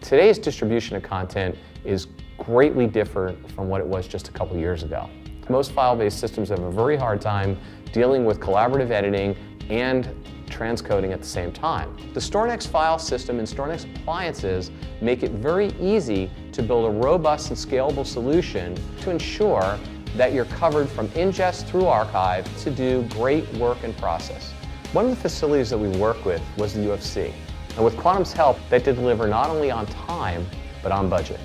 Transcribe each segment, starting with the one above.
Today's distribution of content is greatly different from what it was just a couple years ago. Most file-based systems have a very hard time dealing with collaborative editing and transcoding at the same time. The StoreNext file system and StoreNext appliances make it very easy to build a robust and scalable solution to ensure that you're covered from ingest through archive to do great work and process. One of the facilities that we worked with was the UFC. And with Quantum's help, that did deliver not only on time, but on budget.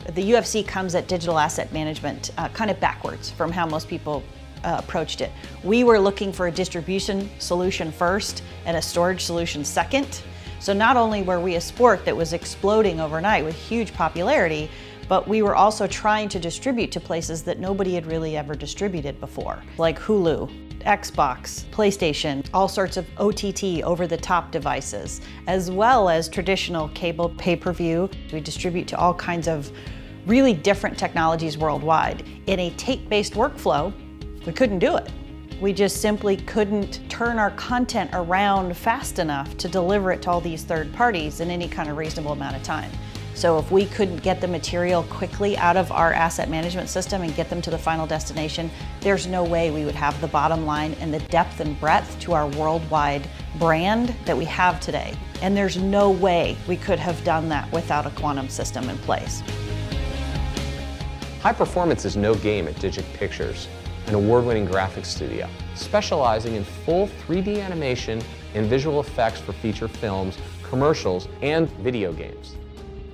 The UFC comes at digital asset management kind of backwards from how most people approached it. We were looking for a distribution solution first and a storage solution second. So not only were we a sport that was exploding overnight with huge popularity, but we were also trying to distribute to places that nobody had really ever distributed before, like Hulu, Xbox, PlayStation, all sorts of OTT, over-the-top devices, as well as traditional cable pay-per-view. We distribute to all kinds of really different technologies worldwide. In a tape-based workflow, we couldn't do it. We just simply couldn't turn our content around fast enough to deliver it to all these third parties in any kind of reasonable amount of time. So if we couldn't get the material quickly out of our asset management system and get them to the final destination, there's no way we would have the bottom line and the depth and breadth to our worldwide brand that we have today. And there's no way we could have done that without a quantum system in place. High performance is no game at Digic Pictures, an award-winning graphics studio, specializing in full 3D animation and visual effects for feature films, commercials, and video games.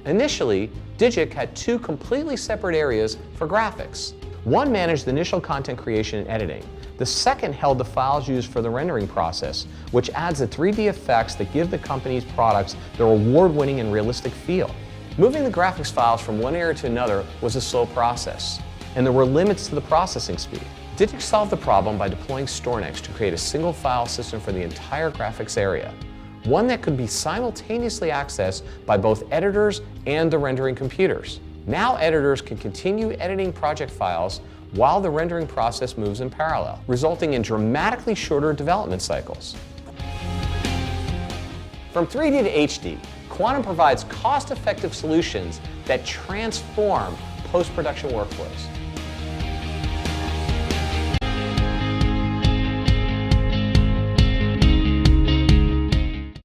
Initially, Digic had two completely separate areas for graphics. One managed the initial content creation and editing. The second held the files used for the rendering process, which adds the 3D effects that give the company's products their award-winning and realistic feel. Moving the graphics files from one area to another was a slow process, and there were limits to the processing speed. Digic solved the problem by deploying StoreNext to create a single file system for the entire graphics area, one that could be simultaneously accessed by both editors and the rendering computers. Now editors can continue editing project files while the rendering process moves in parallel, resulting in dramatically shorter development cycles. From 3D to HD, Quantum provides cost-effective solutions that transform post-production workflows.